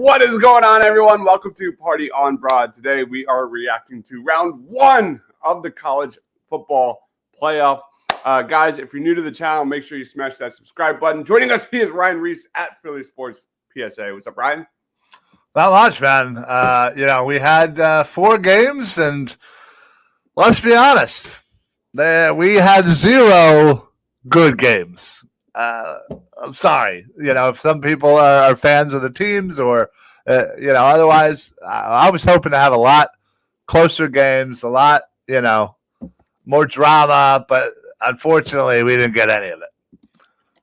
What is going on, everyone? Welcome to Party on Broad. Today we are reacting to round one of the college football playoff. Guys, if you're new to the channel, make sure you smash that subscribe button. Joining us, he is Ryan Reese at Philly Sports PSA. What's up, Ryan? Not much, man. We had 4 games, and let's be honest, we had 0 good games. I'm sorry, if some people are fans of the teams or, otherwise, I was hoping to have a lot closer games, a lot, more drama, but unfortunately, we didn't get any of it.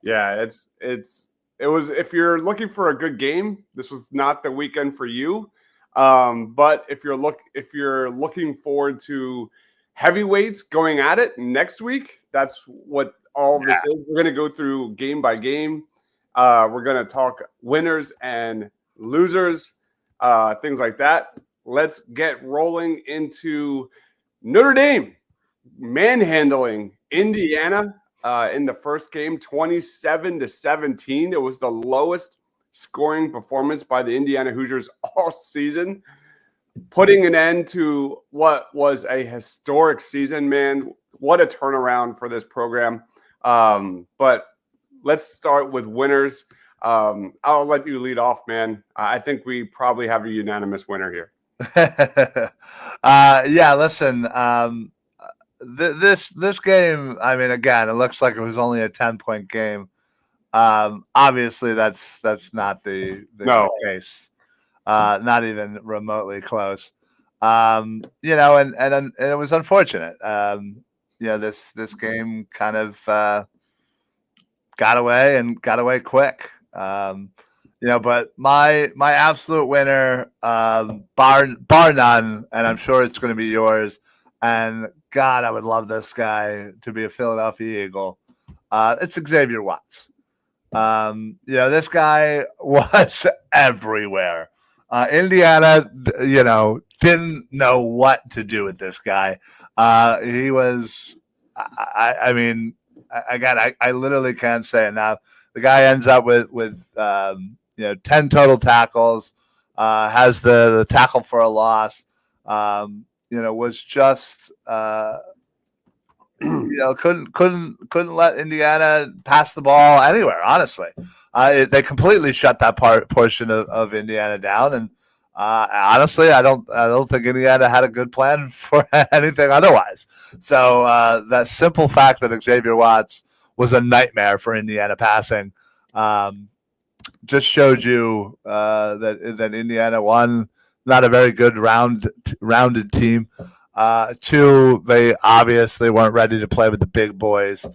Yeah, it was, if you're looking for a good game, this was not the weekend for you. But if you're looking forward to heavyweights going at it next week, that's what all of this is. We're going to go through game by game. We're going to talk winners and losers, things like that. Let's get rolling into Notre Dame manhandling Indiana in the first game, 27-17. It was the lowest scoring performance by the Indiana Hoosiers all season, putting an end to what was a historic season, man. What a turnaround for this program. But let's start with winners. I'll let you lead off, man. I think we probably have a unanimous winner here. Listen, this game, I mean, again, it looks like it was only a 10-point game. Obviously that's not the case. Not even remotely close. And it was unfortunate. This game kind of got away quick. But my absolute winner, bar none, and I'm sure it's going to be yours. And God, I would love this guy to be a Philadelphia Eagle. It's Xavier Watts. This guy was everywhere. Indiana, didn't know what to do with this guy. He was, I literally can't say enough. The guy ends up with 10 total tackles, has the tackle for a loss, was just, couldn't let Indiana pass the ball anywhere. Honestly, they completely shut that portion of Indiana down, and honestly, I don't think Indiana had a good plan for anything otherwise. So that simple fact that Xavier Watts was a nightmare for Indiana passing just shows you that Indiana, one, not a very good rounded team. 2, they obviously weren't ready to play with the big boys. 3,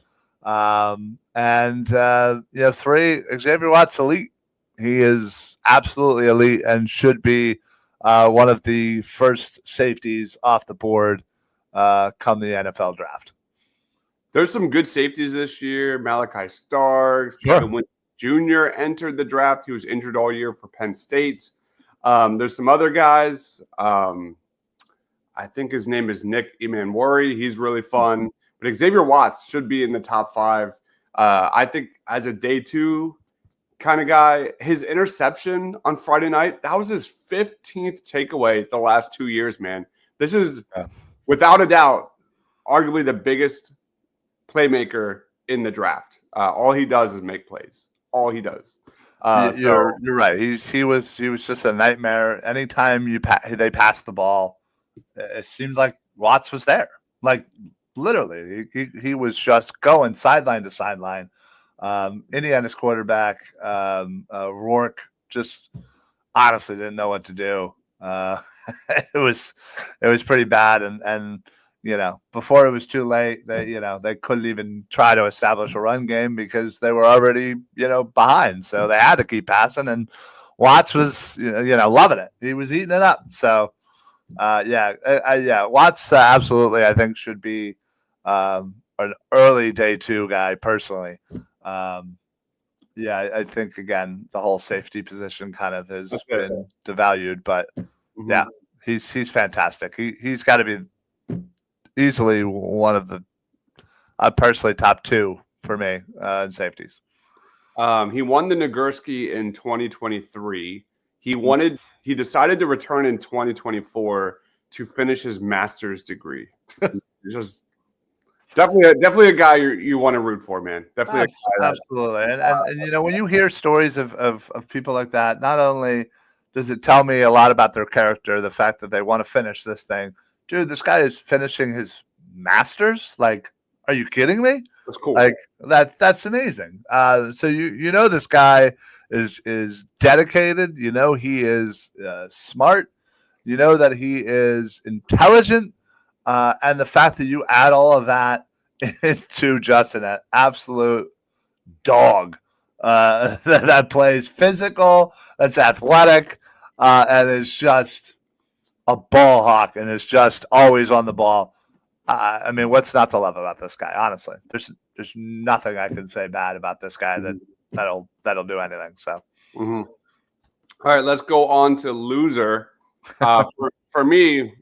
Xavier Watts elite. He is absolutely elite and should be one of the first safeties off the board come the NFL draft. There's some good safeties this year. Malachi Starks, Kevin Wynn Jr. entered the draft. He was injured all year for Penn State. There's some other guys. I think his name is Nick Emanwari. He's really fun. But Xavier Watts should be in the top 5. I think as a day 2 kind of guy, his interception on Friday night, that was his 15th takeaway the last 2 years, man. This is, without a doubt, arguably the biggest playmaker in the draft. All he does is make plays. All he does. You're right. He was just a nightmare. Anytime they passed the ball, it seemed like Watts was there. Like literally, he was just going sideline to sideline. Indiana's quarterback, Rourke, just honestly didn't know what to do. It was pretty bad, and before it was too late, they couldn't even try to establish a run game because they were already behind. So they had to keep passing, and Watts was loving it. He was eating it up. So Watts absolutely, I think, should be an early day 2 guy personally. I think again the whole safety position kind of has been devalued, but he's fantastic. He's got to be easily one of the personally top 2 for me in safeties. He won the Nagurski in 2023. He decided to return in 2024 to finish his master's degree. Just definitely a guy you want to root for, man. Definitely a guy absolutely. And when you hear stories of people like that, not only does it tell me a lot about their character, the fact that they want to finish this thing. Dude, this guy is finishing his master's. Like, are you kidding me? That's cool. Like that's amazing. So this guy is dedicated. He is smart. That he is intelligent. And the fact that you add all of that into just an absolute dog that plays physical, that's athletic, and is just a ball hawk and is just always on the ball. I mean, what's not to love about this guy? Honestly, there's nothing I can say bad about this guy that'll do anything. So, all right, let's go on to loser. For me,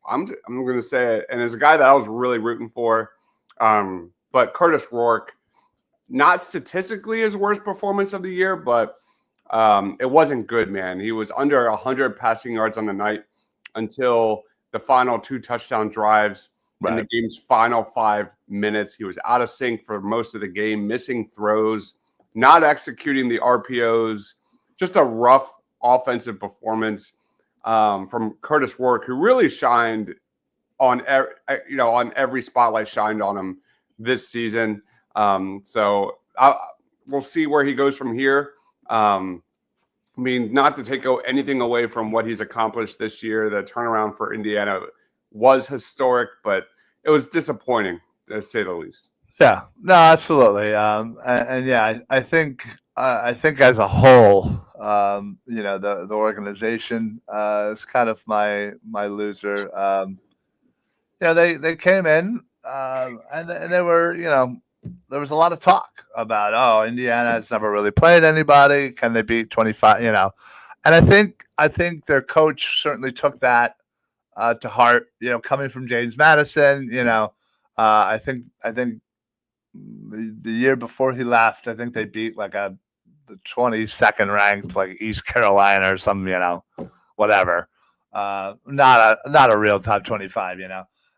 I'm going to say it, and it's a guy that I was really rooting for, but Curtis Rourke. Not statistically his worst performance of the year, but it wasn't good, man. He was under 100 passing yards on the night until the final 2 touchdown drives in the game's final 5 minutes. He was out of sync for most of the game, missing throws, not executing the RPOs. Just a rough offensive performance from Curtis Rourke, who really shined on every spotlight shined on him this season. So we'll see where he goes from here. I mean, not to take anything away from what he's accomplished this year. The turnaround for Indiana was historic, but it was disappointing, to say the least. Yeah, no, absolutely. I think as a whole, the organization is kind of my loser. They came in and they were, there was a lot of talk about, Indiana has never really played anybody. Can they beat 25? And I think their coach certainly took that to heart. Coming from James Madison, I think the year before he left, I think they beat like the 22nd ranked like East Carolina or some, whatever. Not a real top 25,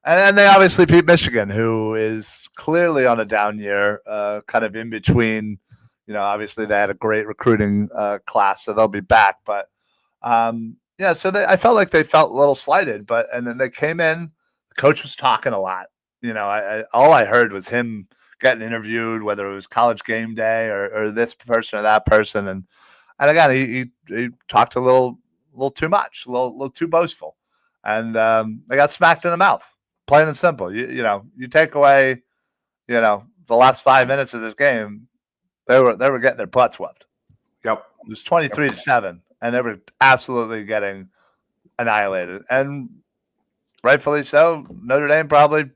And they obviously beat Michigan, who is clearly on a down year, kind of in between. Obviously they had a great recruiting class, so they'll be back. But so I felt like they felt a little slighted. And then they came in. The coach was talking a lot. All I heard was him getting interviewed, whether it was College Game Day or this person or that person, and again he talked a little too much, a little too boastful, and they got smacked in the mouth. Plain and simple. You take away, the last 5 minutes of this game, they were getting their butts whooped. Yep. It was 23-7, and they were absolutely getting annihilated. And rightfully so. Notre Dame probably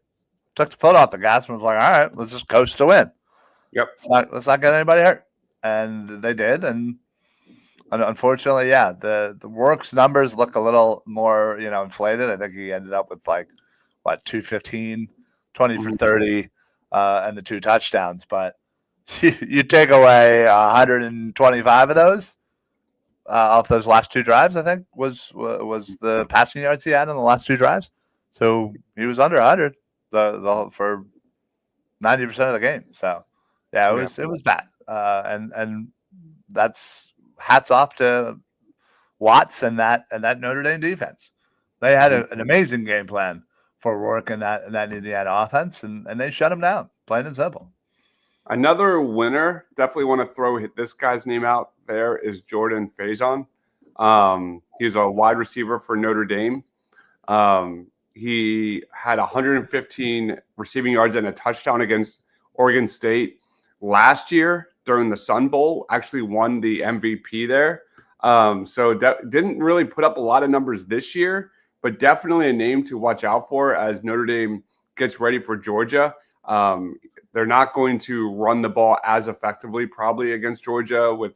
took the foot off the gas and was like, all right, let's just coast to win. Yep. Let's not get anybody hurt. And they did. And unfortunately, the Rourke's numbers look a little more, inflated. I think he ended up with 215, 20 for 30, and the 2 touchdowns. But you take away 125 of those off those last 2 drives, I think, was the passing yards he had in the last 2 drives. So he was under 100 for 90% of the game. So, it was bad. And that's hats off to Watts and that Notre Dame defense. They had an amazing game plan for Rourke in that Indiana offense, and they shut him down, plain and simple. Another winner, definitely want to throw this guy's name out there, is Jordan Faison. He's a wide receiver for Notre Dame. He had 115 receiving yards and a touchdown against Oregon State last year during the Sun Bowl, actually won the MVP there. So didn't really put up a lot of numbers this year, but definitely a name to watch out for as Notre Dame gets ready for Georgia. They're not going to run the ball as effectively probably against Georgia with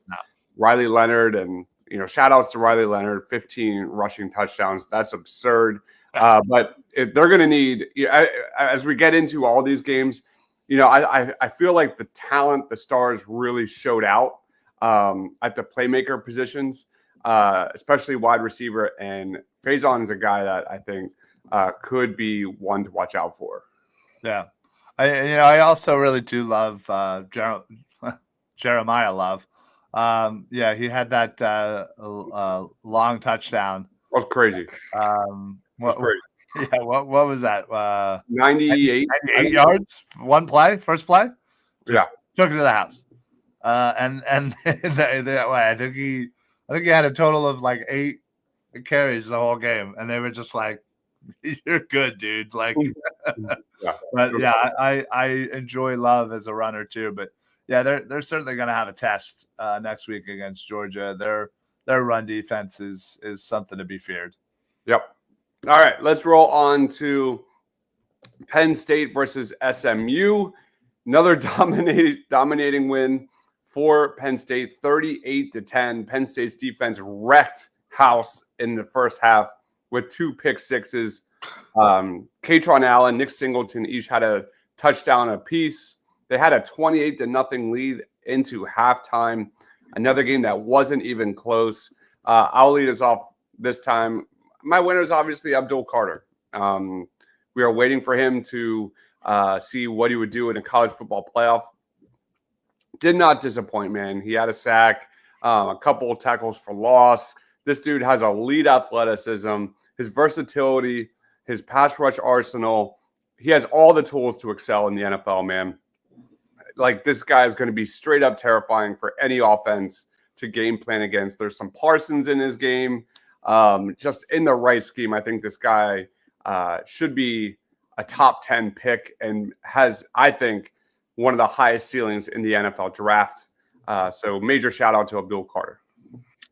Riley Leonard, and shout outs to Riley Leonard, 15 rushing touchdowns. That's absurd. But they're going to need, as we get into all these games, I feel like the talent, the stars really showed out at the playmaker positions. especially wide receiver. And Faison is a guy that I think could be one to watch out for. Yeah. I also really do love Jeremiah Love. Yeah, he had that long touchdown. That was crazy. What was that? 98 yards, one play, first play. Just took it to the house. And I think he had a total of like 8 carries the whole game, and they were just like, "You're good, dude." Like, but yeah, I enjoy Love as a runner too. But yeah, they're certainly going to have a test next week against Georgia. Their run defense is something to be feared. Yep. All right, let's roll on to Penn State versus SMU. Another dominating win for Penn State, 38-10. Penn State's defense wrecked house in the first half with 2 pick sixes. Katron Allen, Nick Singleton each had a touchdown apiece. They had a 28-0 lead into halftime. Another game that wasn't even close. I'll lead us off this time. My winner is obviously Abdul Carter. We are waiting for him to see what he would do in a college football playoff. Did not disappoint, man. He had a sack, a couple of tackles for loss. This dude has elite athleticism, his versatility, his pass rush arsenal. He has all the tools to excel in the NFL, man. Like, this guy is going to be straight up terrifying for any offense to game plan against. There's some Parsons in his game. Just in the right scheme, I think this guy should be a top 10 pick and has, I think, one of the highest ceilings in the NFL draft. So major shout out to Abdul Carter.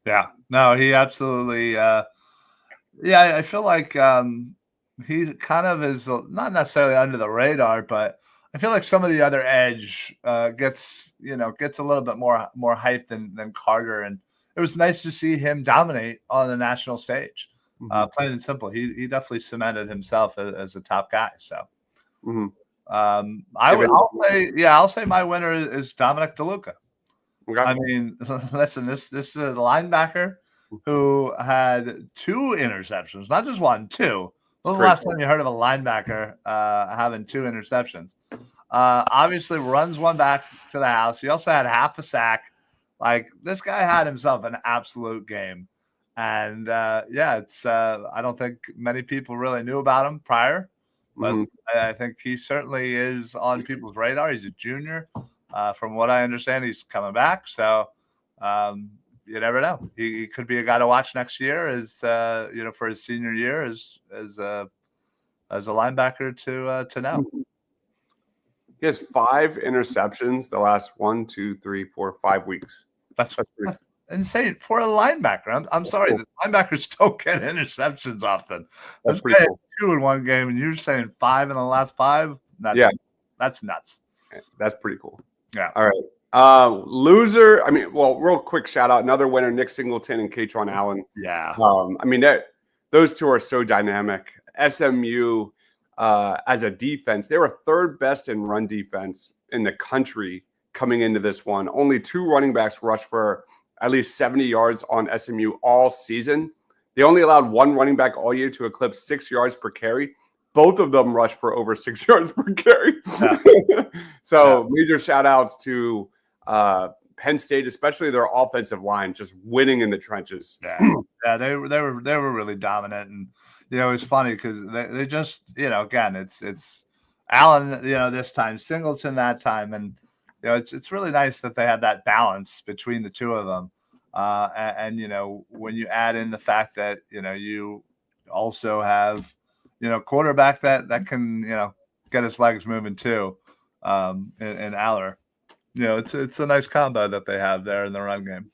Yeah, no, he absolutely. I feel like he kind of is not necessarily under the radar, but I feel like some of the other edge gets a little bit more hype than Carter, and it was nice to see him dominate on the national stage. Plain and simple, he definitely cemented himself as a top guy. So, I'll say my winner is Dominic DeLuca. Okay. I mean, listen, this is a linebacker who had 2 interceptions, not just 1, 2. When was the last time you heard of a linebacker having 2 interceptions? Obviously runs one back to the house. He also had half a sack. Like, this guy had himself an absolute game. And it's I don't think many people really knew about him prior, but I think he certainly is on people's radar. He's a junior. From what I understand, he's coming back. So you never know. He could be a guy to watch next year as for his senior year as a linebacker to know. He has 5 interceptions the last 5 weeks. That's insane for a linebacker. I'm sorry, the linebackers don't get interceptions often. That's pretty cool. 2 in one game, and you're saying 5 in the last 5? That's nuts. That's pretty cool. Yeah. All right. Loser. I mean, well, real quick shout out. Another winner, Nick Singleton and Katron Allen. Yeah. I mean, those 2 are so dynamic. SMU, as a defense, they were 3rd best in run defense in the country coming into this one. Only 2 running backs rushed for at least 70 yards on SMU all season. They only allowed 1 running back all year to eclipse 6 yards per carry. Both of them rushed for over 6 yards per carry. Yeah. Major shout outs to Penn State, especially their offensive line, just winning in the trenches. Yeah, they were really dominant, and it's funny because they just again it's Allen this time, Singleton that time, and it's really nice that they had that balance between the 2 of them, and when you add in the fact that you also have quarterback that can get his legs moving too, in Aller. It's a nice combo that they have there in the run game.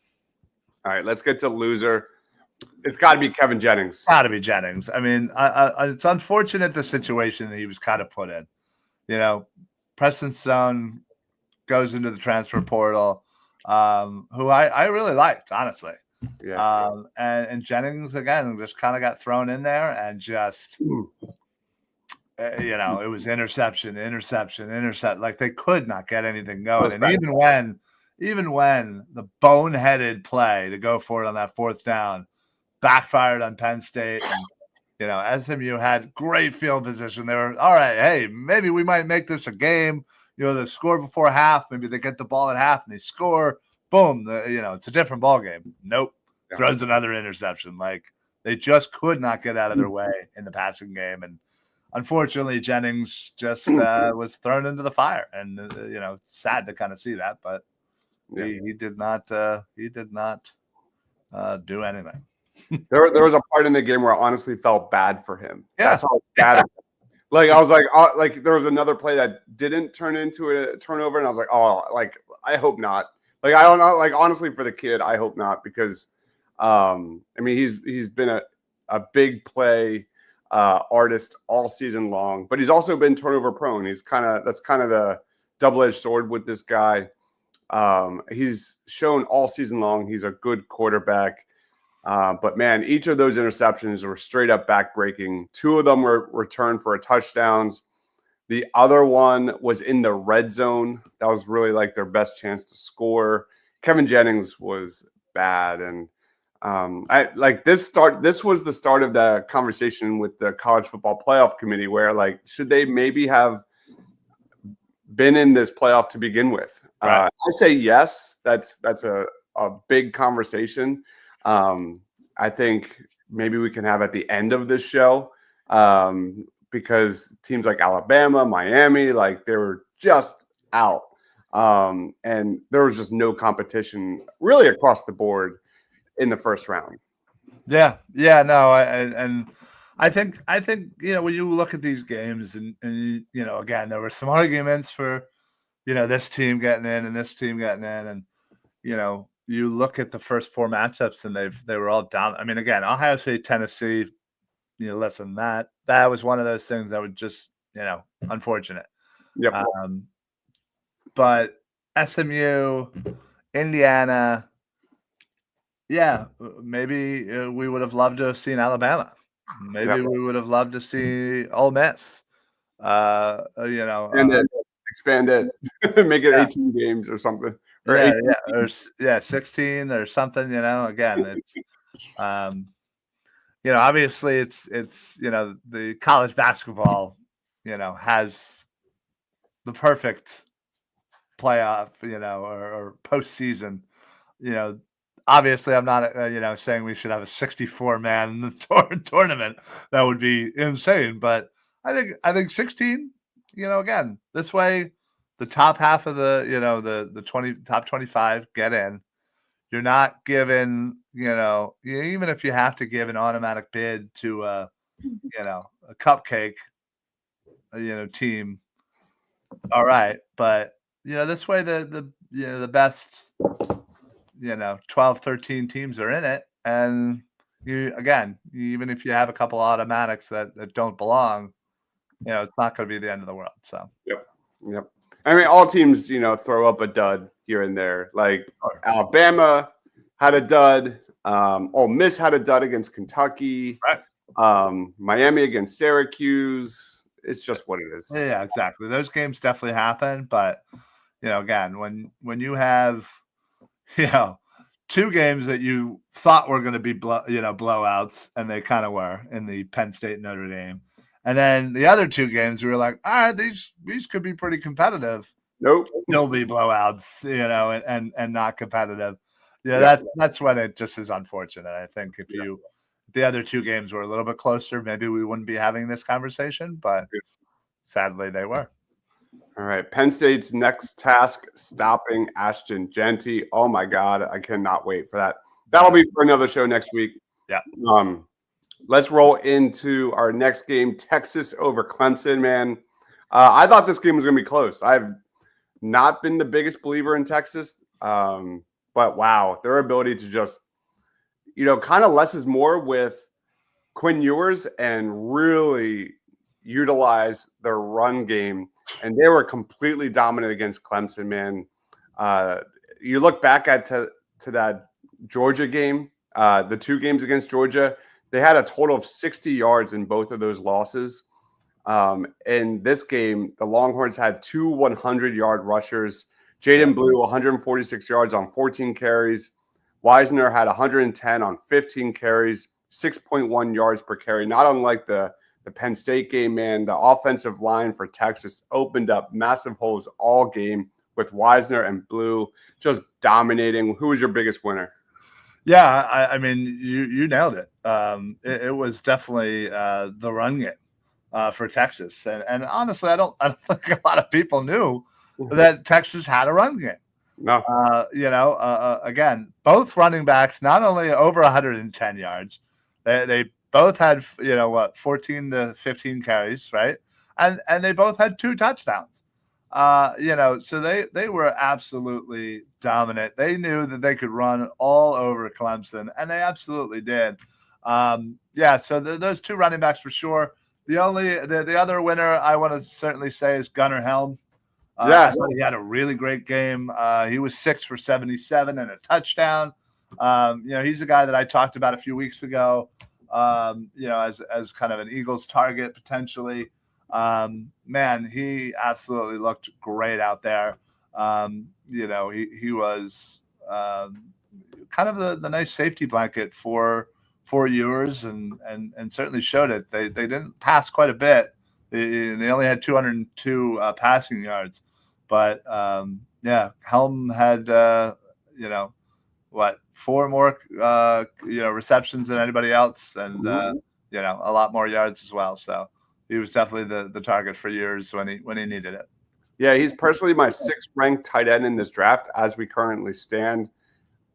All right, let's get to loser. It's got to be Kevin Jennings. Got to be Jennings. I mean, it's unfortunate the situation that he was kind of put in. Preston Stone goes into the transfer portal, who I really liked, honestly. Yeah. And Jennings, again, just kind of got thrown in there and just, it was interception. Like, they could not get anything going. And even when even when the boneheaded play to go for it on that 4th down backfired on Penn State, and SMU had great field position. They were all right. Hey, maybe we might make this a game. They score before half. Maybe they get the ball at half and they score. Boom. It's a different ball game. Nope. Yeah. Throws another interception. Like, they just could not get out of their way in the passing game. And unfortunately, Jennings just was thrown into the fire. And, sad to kind of see that. But he did not do anything. There was a part in the game where I honestly felt bad for him. Yeah. That's how bad. Like, I was like, there was another play that didn't turn into a turnover, and I was like, oh, like, I hope not. Like, I don't know. Like, honestly, for the kid, I hope not, because, I mean, he's been a big play artist all season long, but he's also been turnover prone. That's kind of the double-edged sword with this guy. He's shown all season long he's a good quarterback. But man, each of those interceptions were straight up backbreaking. 2 of them were returned for touchdowns. The other one was in the red zone. That was really like their best chance to score. Kevin Jennings was bad. And this was the start of the conversation with the College Football Playoff Committee, where, like, should they maybe have been in this playoff to begin with? Right. I say yes. That's a big conversation. I think maybe we can have at the end of this show, because teams like Alabama, Miami, like, they were just out. And there was just no competition really across the board in the first round. Yeah. No, I think when you look at these games and again, there were some arguments for this team getting in and this team getting in, and you look at the first 4 matchups and they were all down. I mean, again, Ohio State, Tennessee, listen, that was one of those things that would just, unfortunate. Yep. But SMU, Indiana, yeah, maybe we would have loved to have seen Alabama. Maybe we would have loved to see Ole Miss. And then expand it, make it 18 games or something. Or 16 or something. Again, it's obviously it's the college basketball has the perfect playoff or postseason. Obviously, I'm not saying we should have a 64-man tournament. That would be insane. But I think 16. Again, this way, the top half of the top 25 get in. You're not given, even if you have to give an automatic bid to a cupcake, team. All right, but this way the best 12, 13 teams are in it, and even if you have a couple automatics that don't belong, it's not going to be the end of the world. So yep. I mean, all teams, throw up a dud here and there. Like, Alabama had a dud. Ole Miss had a dud against Kentucky. Right. Miami against Syracuse. It's just what it is. Yeah, exactly. Those games definitely happen. But, again, when you have, 2 games that you thought were going to be, blowouts, and they kind of were in the Penn State Notre Dame. And then the other 2 games, we were like, all right, these could be pretty competitive. Nope. Still be blowouts, and not competitive. That's when it just is unfortunate. I think if the other 2 games were a little bit closer, maybe we wouldn't be having this conversation, but sadly they were. All right. Penn State's next task, stopping Ashton Jeanty. Oh my God. I cannot wait for that. That'll be for another show next week. Yeah. Let's roll into our next game, Texas over Clemson, man. I thought this game was going to be close. I've not been the biggest believer in Texas, but wow, their ability to just, kind of less is more with Quinn Ewers and really utilize their run game. And they were completely dominant against Clemson, man. You look back to that Georgia game, the 2 games against Georgia, they had a total of 60 yards in both of those losses. In this game, the Longhorns had 2 100-yard rushers. Jaden Blue, 146 yards on 14 carries. Wisner had 110 on 15 carries, 6.1 yards per carry. Not unlike the Penn State game, man. The offensive line for Texas opened up massive holes all game with Wisner and Blue just dominating. Who was your biggest winner? Yeah, I mean, you nailed it. It was definitely the run game for Texas, and honestly, I don't think a lot of people knew that Texas had a run game. No, again, both running backs not only over 110 yards, they both had 14 to 15 carries, right? And they both had 2 touchdowns. So they were absolutely dominant. They knew that they could run all over Clemson, and they absolutely did. So those 2 running backs for sure. The other winner I want to certainly say is Gunnar Helm. He had a really great game. He was 6 for 77 and a touchdown. He's a guy that I talked about a few weeks ago. As kind of an Eagles target potentially. Man, he absolutely looked great out there. He was kind of the nice safety blanket for yours and certainly showed it. They didn't pass quite a bit. They only had 202 passing yards, but Helm had 4 more receptions than anybody else, and a lot more yards as well. So he was definitely the target for years when he needed it. Yeah, he's personally my 6th ranked tight end in this draft as we currently stand.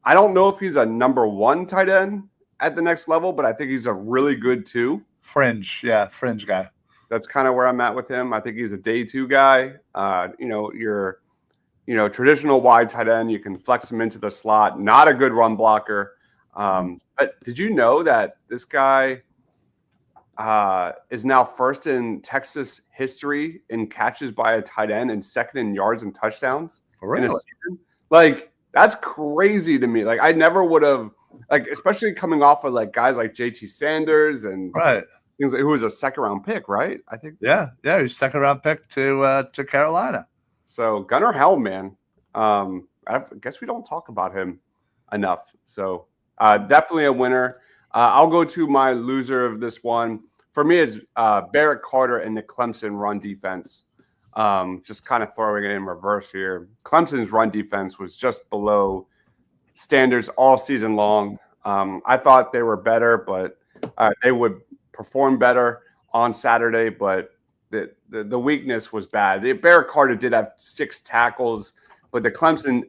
I don't know if he's a number 1 tight end at the next level, but I think he's a really good 2. Fringe guy. That's kind of where I'm at with him. I think he's a day 2 guy. Your traditional wide tight end, you can flex him into the slot. Not a good run blocker. But did you know that this guy is now first in Texas history in catches by a tight end and second in yards and touchdowns? Really? In a season? Like, that's crazy to me. Like, I never would have, especially coming off of guys like JT Sanders and things who was a 2nd round pick, right? I think. Yeah, he was 2nd round pick to Carolina. So Gunnar Helm, man, I guess we don't talk about him enough. So definitely a winner. I'll go to my loser of this one. For me, it's Barrett Carter and the Clemson run defense. Just kind of throwing it in reverse here. Clemson's run defense was just below standards all season long. I thought they were better, but they would perform better on Saturday, but the weakness was bad. Barrett Carter did have 6 tackles, but the Clemson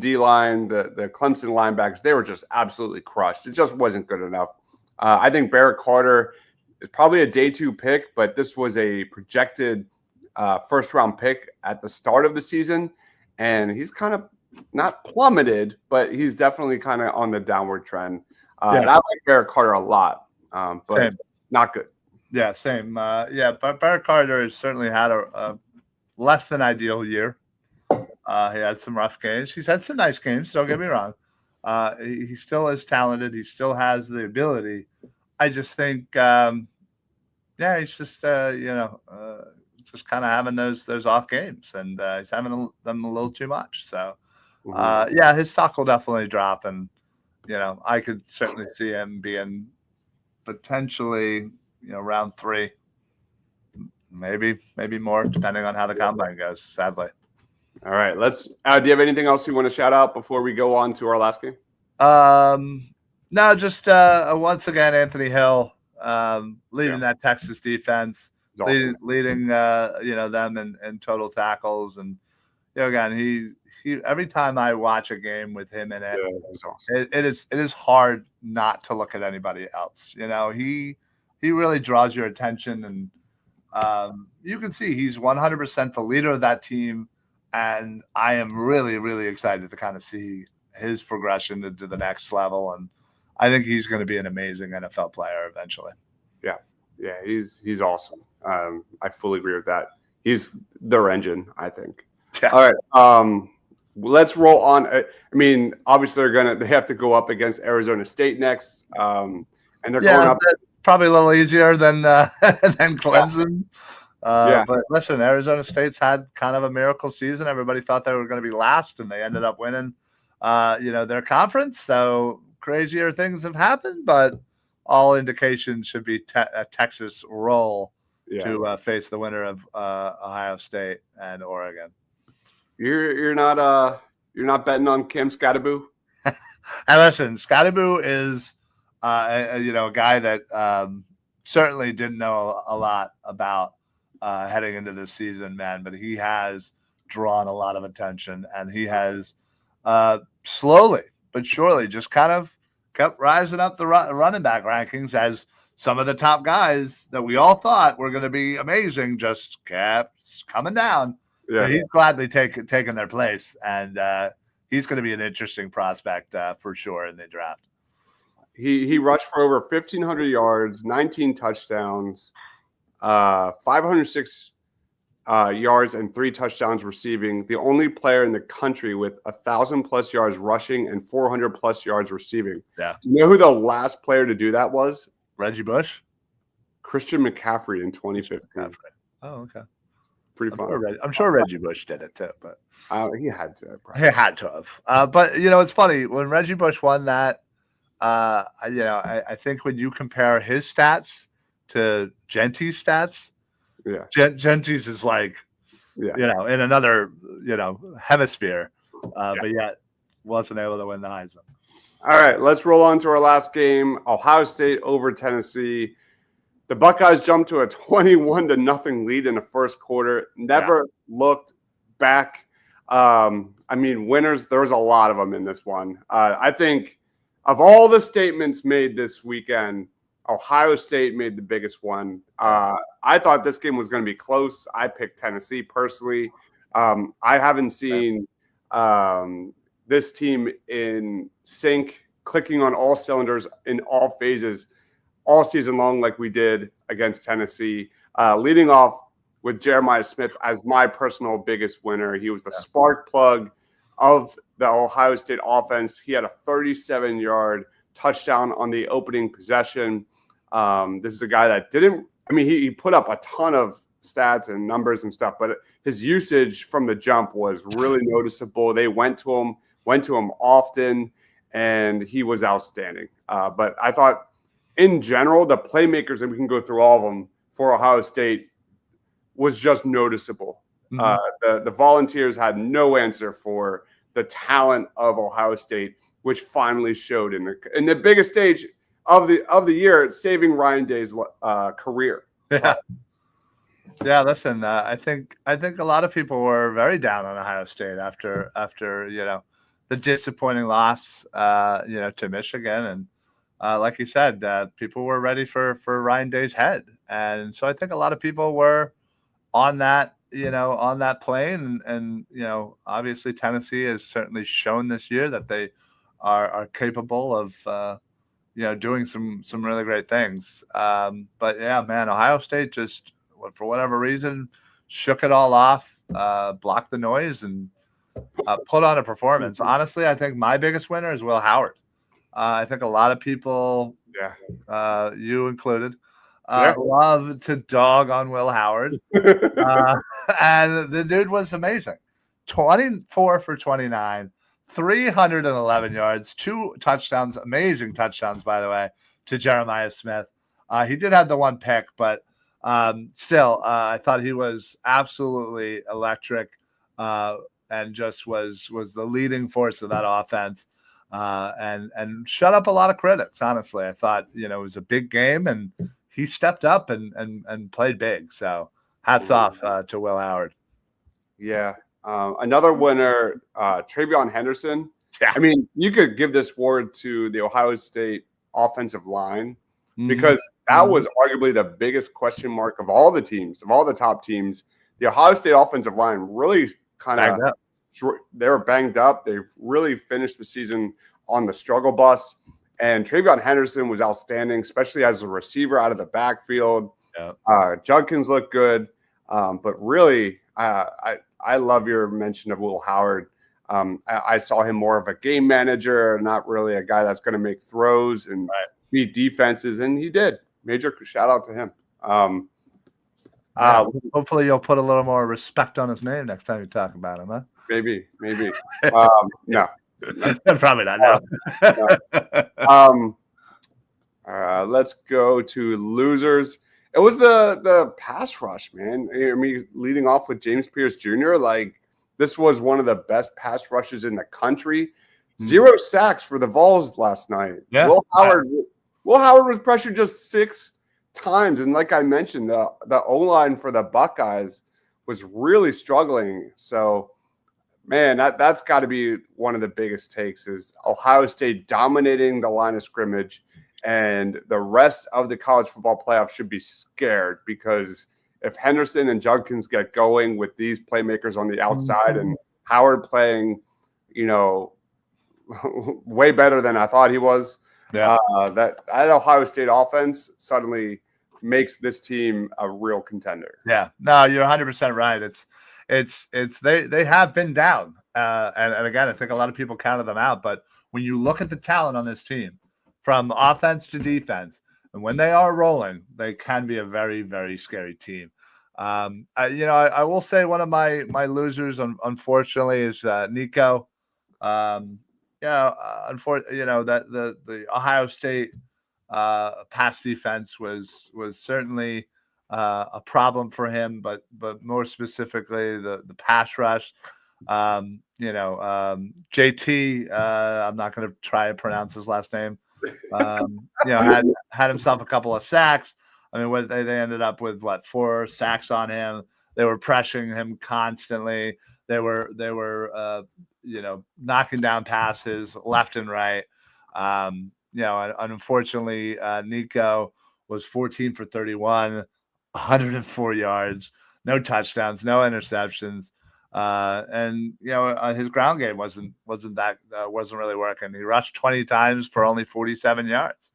D-line, the Clemson linebackers, they were just absolutely crushed. It just wasn't good enough. I think Barrett Carter is probably a day 2 pick, but this was a projected 1st round pick at the start of the season, and he's kind of not plummeted, but he's definitely kind of on the downward trend. And I like Barrett Carter a lot, but Same. Not good. Yeah, same. But Barrett Carter has certainly had a less than ideal year. He had some rough games. He's had some nice games. Don't get me wrong. He still is talented. He still has the ability. I just think, he's just just kind of having those off games, and he's having them a little too much. So, his stock will definitely drop, and I could certainly see him being potentially round 3, maybe more, depending on how the combine goes. Sadly. All right, let's. Do you have anything else you want to shout out before we go on to our last game? No, just once again, Anthony Hill leading that Texas defense, awesome. leading them in total tackles, and again, he every time I watch a game with him in it, awesome. it is hard not to look at anybody else. He really draws your attention, and you can see he's 100% the leader of that team. And I am really, really excited to kind of see his progression to the next level. And I think he's going to be an amazing NFL player eventually. Yeah, he's awesome. I fully agree with that. He's their engine, I think. Yeah. All right, let's roll on. I mean, obviously they have to go up against Arizona State next, and they're going up. Probably a little easier than Clemson. But listen, Arizona State's had kind of a miracle season. Everybody thought they were going to be last, and they ended up winning, their conference. So crazier things have happened, but all indications should be a Texas roll to face the winner of Ohio State and Oregon. You're not betting on Cam Skattebo? And listen, Skattebo is a guy that certainly didn't know a lot about heading into this season, man, but he has drawn a lot of attention, and he has slowly but surely just kind of kept rising up the running back rankings as some of the top guys that we all thought were going to be amazing just kept coming down. Yeah. So he's gladly taken their place, and he's going to be an interesting prospect for sure in the draft. He rushed for over 1,500 yards, 19 touchdowns, 506 yards, and 3 touchdowns receiving. The only player in the country with 1,000+ yards rushing and 400+ yards receiving. Yeah. Do you know who the last player to do that was? Reggie Bush? Christian McCaffrey in 2015. Oh, okay. Pretty fun. I'm sure Reggie Bush did it too, but he had to. Probably. He had to have. But it's funny when Reggie Bush won that. I think when you compare his stats to Genty's stats, Genty's is like, in another hemisphere, but yet wasn't able to win the Heisman. All right, let's roll on to our last game. Ohio State over Tennessee. The Buckeyes jumped to a 21-0 lead in the first quarter. Never looked back. Winners, there was a lot of them in this one. I think of all the statements made this weekend, Ohio State made the biggest one. I thought this game was going to be close. I picked Tennessee personally. I haven't seen this team in sync, clicking on all cylinders in all phases all season long like we did against Tennessee. Leading off with Jeremiah Smith as my personal biggest winner. He was the spark plug of the Ohio State offense. He had a 37-yard touchdown on the opening possession. This is a guy that he put up a ton of stats and numbers and stuff, but his usage from the jump was really noticeable. They went to him often, and he was outstanding. But I thought in general, the playmakers, and we can go through all of them for Ohio State, was just noticeable. Mm-hmm. The Volunteers had no answer for the talent of Ohio State, which finally showed in the biggest stage of the year, saving Ryan Day's career. Yeah. Listen, I think a lot of people were very down on Ohio State after the disappointing loss to Michigan, and like you said, people were ready for Ryan Day's head, and so I think a lot of people were on that plane, and obviously Tennessee has certainly shown this year that they are capable of doing some really great things. But yeah, man, Ohio State just, for whatever reason, shook it all off, blocked the noise, and put on a performance. Honestly, I think my biggest winner is Will Howard. I think a lot of people, you included, love to dog on Will Howard. And the dude was amazing. 24 for 29, 311 yards, 2 touchdowns, amazing touchdowns, by the way, to Jeremiah Smith. He did have the 1 pick, but still, I thought he was absolutely electric, and just was the leading force of that offense, and shut up a lot of critics. Honestly, I thought it was a big game, and he stepped up and played big. So hats off to Will Howard. Yeah. Another winner, TreVeyon Henderson. Yeah. I mean, you could give this award to the Ohio State offensive line, because that was arguably the biggest question mark of all the teams, of all the top teams. The Ohio State offensive line really kind of, they were banged up. They really finished the season on the struggle bus. And TreVeyon Henderson was outstanding, especially as a receiver out of the backfield. Yeah. Judkins looked good. But really, I love your mention of Will Howard. I saw him more of a game manager, not really a guy that's going to make throws and beat defenses, and he did. Major shout out to him. Hopefully you'll put a little more respect on his name next time you talk about him, huh? Maybe. No. Probably not. No. Let's go to losers. It was the pass rush, man. I mean, leading off with James Pierce Jr. Like, this was one of the best pass rushes in the country. 0 sacks for the Vols last night. Yeah. Will Howard was pressured just 6 times, and like I mentioned, the O-line for the Buckeyes was really struggling. So, man, that's got to be one of the biggest takes is Ohio State dominating the line of scrimmage, and the rest of the college football playoff should be scared because if Henderson and Judkins get going with these playmakers on the outside and Howard playing, way better than I thought he was, that Ohio State offense suddenly makes this team a real contender. Yeah, no, you're 100% right. They have been down, and again, I think a lot of people counted them out. But when you look at the talent on this team, from offense to defense, and when they are rolling, they can be a very, very scary team. I will say one of my losers, unfortunately, is Nico. That the Ohio State pass defense was certainly a problem for him, but more specifically the pass rush. JT, I'm not going to try to pronounce his last name. Had himself a couple of sacks. I mean, they ended up with 4 sacks on him. They were pressuring him constantly. They were knocking down passes left and right. And unfortunately, Nico was 14 for 31, 104 yards, no touchdowns, no interceptions. And his ground game wasn't really working. He rushed 20 times for only 47 yards.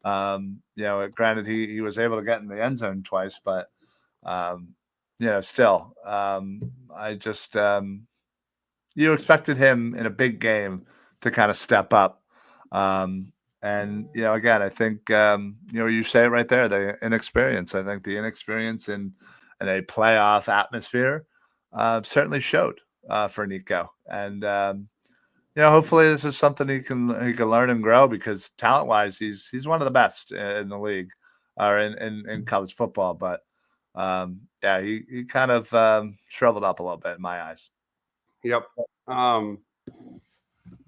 Granted he was able to get in the end zone twice, but still, I just you expected him in a big game to kind of step up. And again, I think you say it right there, the inexperience. I think the inexperience in a playoff atmosphere certainly showed for Nico, and hopefully this is something he can learn and grow, because talent wise he's one of the best in the league or in college football. But he kind of shriveled up a little bit in my eyes. Yep. All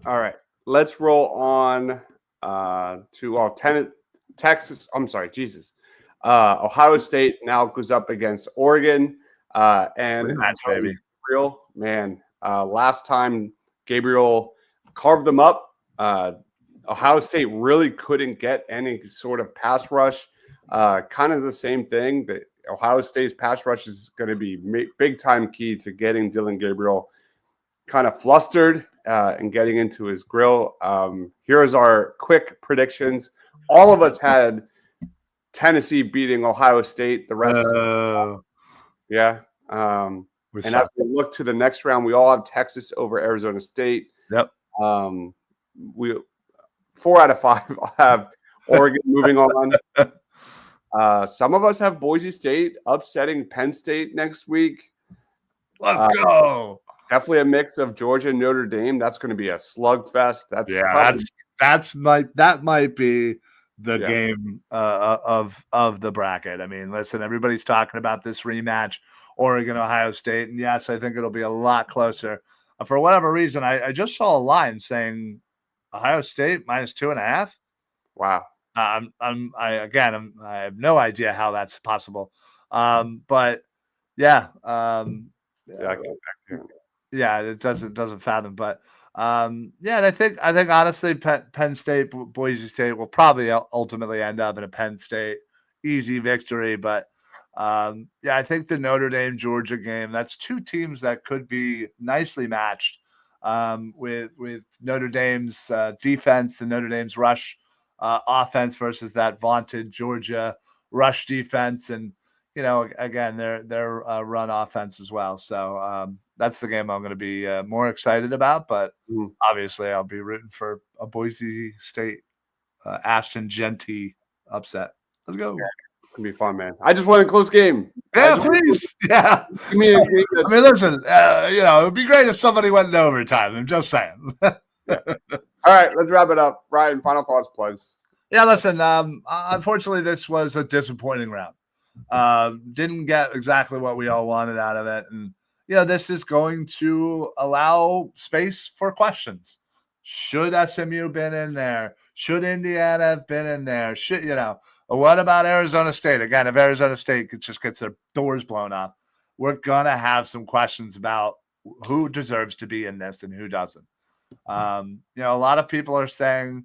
right, let's roll on to Texas. I'm sorry, Jesus. Ohio State now goes up against Oregon. And that's baby. Gabriel, man, last time Gabriel carved them up. Ohio State really couldn't get any sort of pass rush. Kind of the same thing. That Ohio State's pass rush is going to be big time key to getting Dillon Gabriel kind of flustered and getting into his grill. Here's our quick predictions. All of us had Tennessee beating Ohio State. The rest, yeah. And as we look to the next round, we all have Texas over Arizona State. Yep. 4 out of 5 have Oregon moving on. Some of us have Boise State upsetting Penn State next week. Let's go. Definitely a mix of Georgia and Notre Dame. That's going to be a slugfest. That might be the game of the bracket. I mean, listen, everybody's talking about this rematch, Oregon, Ohio State, and yes, I think it'll be a lot closer. For whatever reason, I just saw a line saying Ohio State -2.5. Wow. I have no idea how that's possible. But yeah. It doesn't fathom. But and I think honestly, Penn State, Boise State will probably ultimately end up in a Penn State easy victory. But I think the Notre Dame Georgia game, that's 2 teams that could be nicely matched with Notre Dame's defense and Notre Dame's rush offense versus that vaunted Georgia rush defense, and again their run offense as well. So that's the game I'm going to be more excited about. But obviously, I'll be rooting for a Boise State Ashton Jeanty upset. Let's go. It's gonna be fun, man. I just want a close game. Yeah, please. Yeah. Give me a game I mean, listen, it would be great if somebody went in overtime. I'm just saying. Yeah. All right, let's wrap it up. Ryan, final thoughts, plugs. Yeah, listen, unfortunately, this was a disappointing round. Didn't get exactly what we all wanted out of it. And, this is going to allow space for questions. Should SMU been in there? Should Indiana have been in there? What about Arizona State? Again, if Arizona State just gets their doors blown up, we're going to have some questions about who deserves to be in this and who doesn't. A lot of people are saying,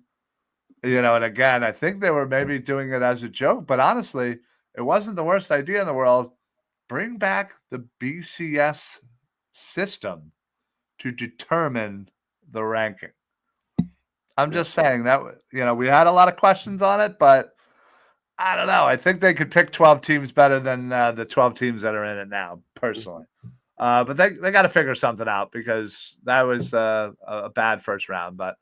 and again, I think they were maybe doing it as a joke, but honestly, it wasn't the worst idea in the world. Bring back the BCS system to determine the ranking. I'm just saying that, we had a lot of questions on it, but I don't know. I think they could pick 12 teams better than the 12 teams that are in it now, personally. But they got to figure something out because that was a bad first round. But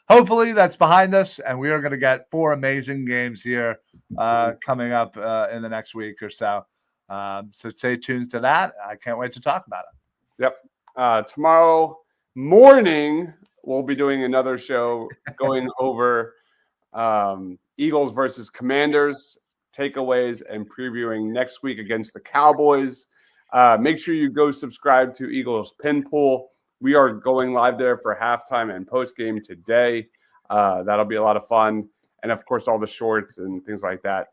hopefully that's behind us, and we are going to get 4 amazing games here coming up in the next week or so. So stay tuned to that. I can't wait to talk about it. Yep. Tomorrow morning, we'll be doing another show going over Eagles versus Commanders, takeaways, and previewing next week against the Cowboys. Make sure you go subscribe to Eagles Pin Pool. We are going live there for halftime and post-game today. That'll be a lot of fun. And, of course, all the shorts and things like that.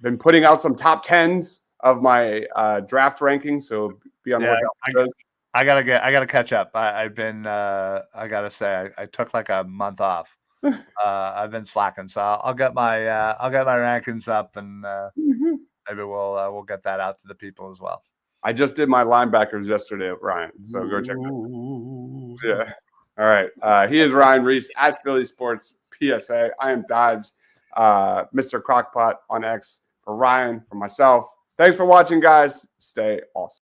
Been putting out some top 10s of my draft rankings, so be on the lookout for those. I gotta catch up. I gotta say I took like a month off. I've been slacking, so I'll get my rankings up, and maybe we'll get that out to the people as well. I just did my linebackers yesterday, Ryan. So go check that. Yeah. All right. He is Ryan Reese at Philly Sports PSA. I am Dives, Mr. Crockpot on X. For Ryan, for myself. Thanks for watching, guys. Stay awesome.